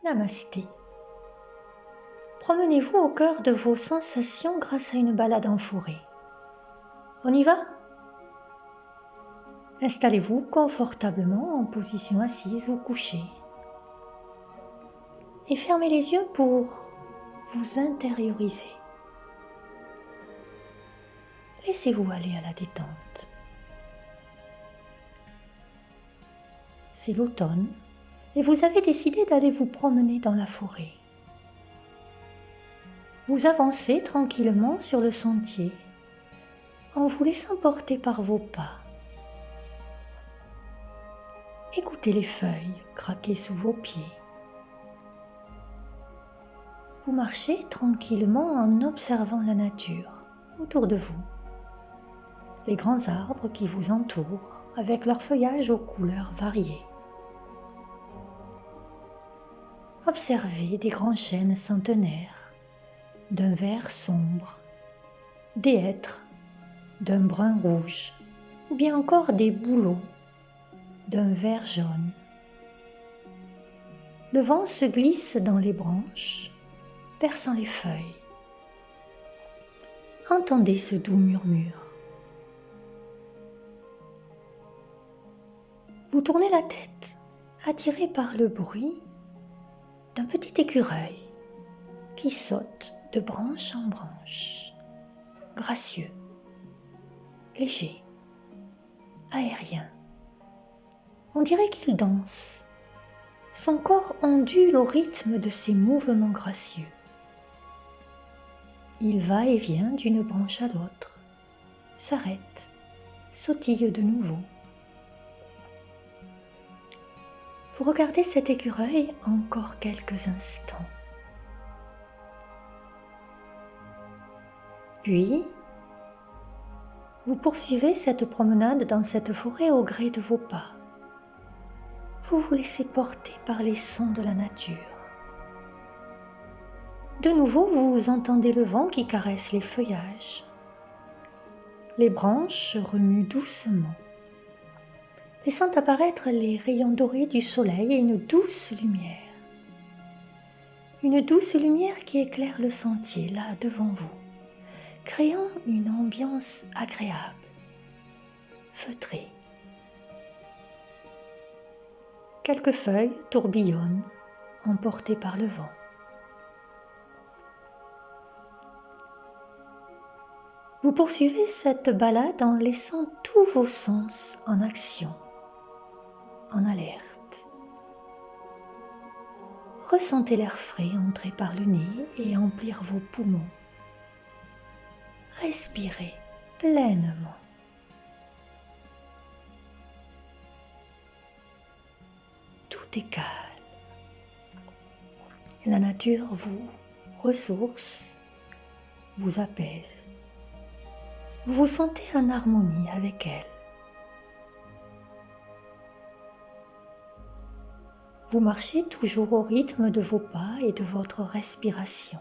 Namasté. Promenez-vous au cœur de vos sensations grâce à une balade en forêt. On y va ? Installez-vous confortablement en position assise ou couchée. Et fermez les yeux pour vous intérioriser. Laissez-vous aller à la détente. C'est l'automne et vous avez décidé d'aller vous promener dans la forêt. Vous avancez tranquillement sur le sentier en vous laissant porter par vos pas. Écoutez les feuilles craquer sous vos pieds. Vous marchez tranquillement en observant la nature autour de vous. Les grands arbres qui vous entourent avec leur feuillage aux couleurs variées. Observez des grands chênes centenaires d'un vert sombre, des hêtres d'un brun rouge ou bien encore des bouleaux d'un vert jaune. Le vent se glisse dans les branches, perçant les feuilles. Entendez ce doux murmure. Vous tournez la tête, attiré par le bruit d'un petit écureuil qui saute de branche en branche, gracieux, léger, aérien. On dirait qu'il danse. Son corps ondule au rythme de ses mouvements gracieux. Il va et vient d'une branche à l'autre, s'arrête, sautille de nouveau. Vous regardez cet écureuil encore quelques instants. Puis, vous poursuivez cette promenade dans cette forêt au gré de vos pas. Vous vous laissez porter par les sons de la nature. De nouveau, vous entendez le vent qui caresse les feuillages. Les branches remuent doucement, laissant apparaître les rayons dorés du soleil et une douce lumière. Une douce lumière qui éclaire le sentier là devant vous, créant une ambiance agréable, feutrée. Quelques feuilles tourbillonnent, emportées par le vent. Vous poursuivez cette balade en laissant tous vos sens en action, en alerte. Ressentez l'air frais entrer par le nez et emplir vos poumons. Respirez pleinement. Tout est calme. La nature vous ressource, vous apaise. Vous vous sentez en harmonie avec elle. Vous marchez toujours au rythme de vos pas et de votre respiration,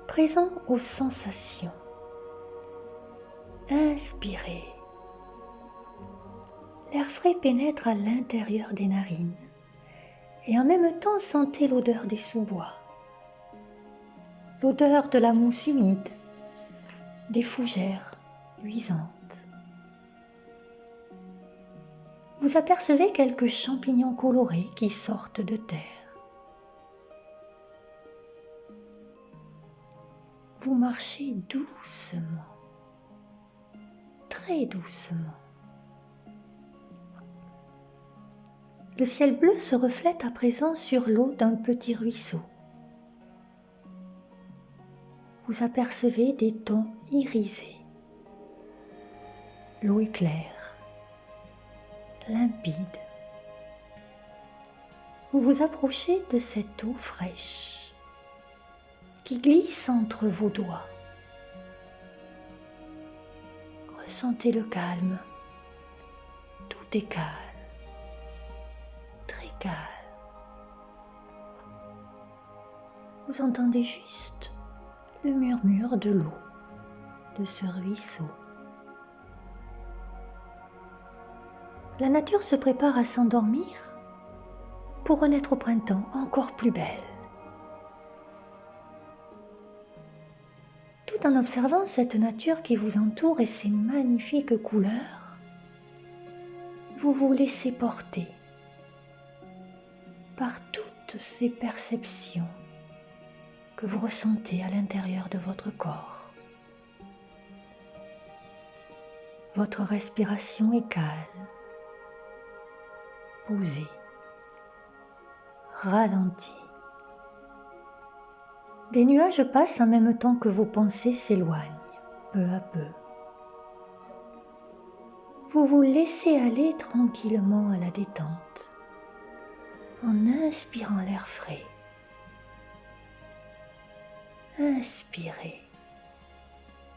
présent aux sensations. Inspirez. L'air frais pénètre à l'intérieur des narines et en même temps sentez l'odeur des sous-bois, l'odeur de la mousse humide, des fougères luisantes. Vous apercevez quelques champignons colorés qui sortent de terre. Vous marchez doucement, très doucement. Le ciel bleu se reflète à présent sur l'eau d'un petit ruisseau. Vous apercevez des tons irisés. L'eau est claire, limpide. Vous vous approchez de cette eau fraîche qui glisse entre vos doigts. Ressentez le calme. Tout est calme. Très calme. Vous entendez juste le murmure de l'eau de ce ruisseau. La nature se prépare à s'endormir pour renaître au printemps encore plus belle. Tout en observant cette nature qui vous entoure et ses magnifiques couleurs, vous vous laissez porter par toutes ces perceptions que vous ressentez à l'intérieur de votre corps. Votre respiration est calme, posée, ralentie. Des nuages passent en même temps que vos pensées s'éloignent, peu à peu. Vous vous laissez aller tranquillement à la détente, en inspirant l'air frais. Inspirez.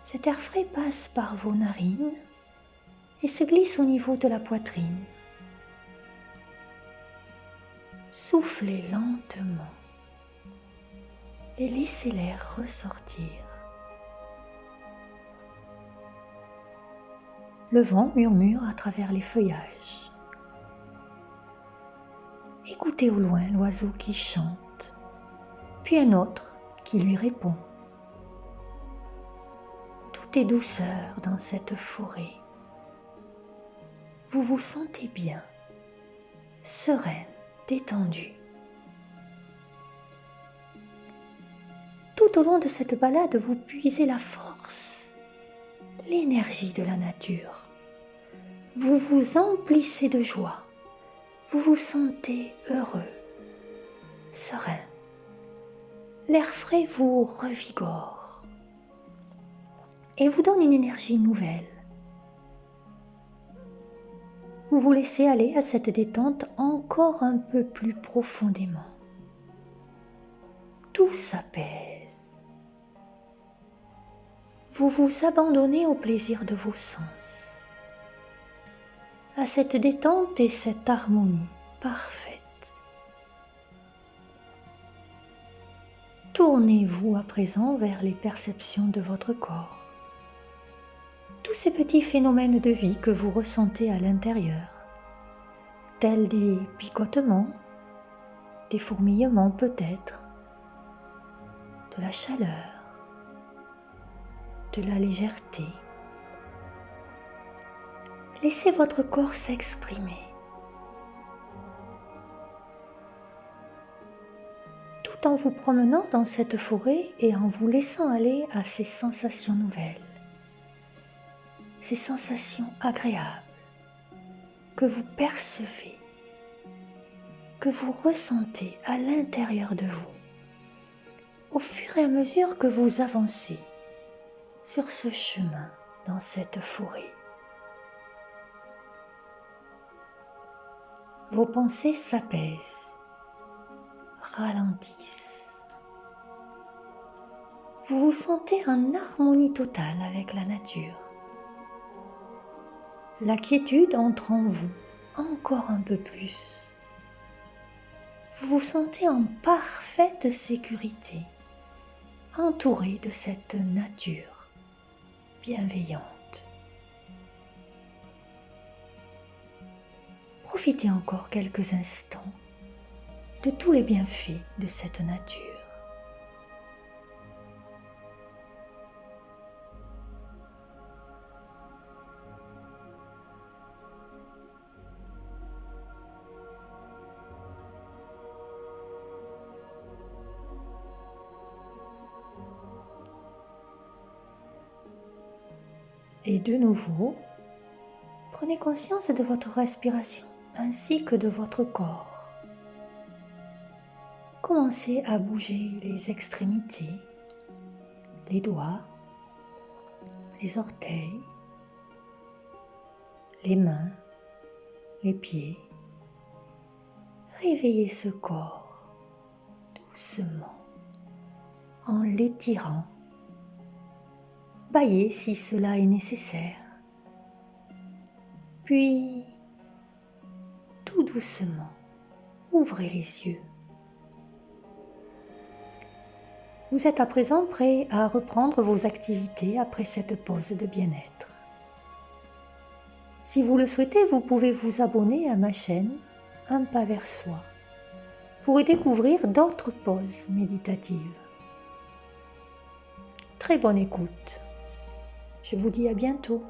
Cet air frais passe par vos narines et se glisse au niveau de la poitrine. Soufflez lentement et laissez l'air ressortir. Le vent murmure à travers les feuillages. Écoutez au loin l'oiseau qui chante, puis un autre qui lui répond. Tout est douceur dans cette forêt. Vous vous sentez bien, sereine, détendue. Tout au long de cette balade, vous puisez la force, l'énergie de la nature. Vous vous emplissez de joie. Vous vous sentez heureux, serein. L'air frais vous revigore et vous donne une énergie nouvelle. Vous vous laissez aller à cette détente encore un peu plus profondément. Tout s'apaise. Vous vous abandonnez au plaisir de vos sens, à cette détente et cette harmonie parfaite. Tournez-vous à présent vers les perceptions de votre corps. Tous ces petits phénomènes de vie que vous ressentez à l'intérieur, tels des picotements, des fourmillements peut-être, de la chaleur, de la légèreté. Laissez votre corps s'exprimer. Tout en vous promenant dans cette forêt et en vous laissant aller à ces sensations nouvelles. Ces sensations agréables que vous percevez, que vous ressentez à l'intérieur de vous, au fur et à mesure que vous avancez sur ce chemin dans cette forêt. Vos pensées s'apaisent, ralentissent. Vous vous sentez en harmonie totale avec la nature. La quiétude entre en vous encore un peu plus. Vous vous sentez en parfaite sécurité, entouré de cette nature bienveillante. Profitez encore quelques instants de tous les bienfaits de cette nature. Et de nouveau, prenez conscience de votre respiration ainsi que de votre corps. Commencez à bouger les extrémités, les doigts, les orteils, les mains, les pieds. Réveillez ce corps doucement en l'étirant. Bâillez si cela est nécessaire. Puis, tout doucement, ouvrez les yeux. Vous êtes à présent prêt à reprendre vos activités après cette pause de bien-être. Si vous le souhaitez, vous pouvez vous abonner à ma chaîne Un pas vers soi pour y découvrir d'autres pauses méditatives. Très bonne écoute. Je vous dis à bientôt.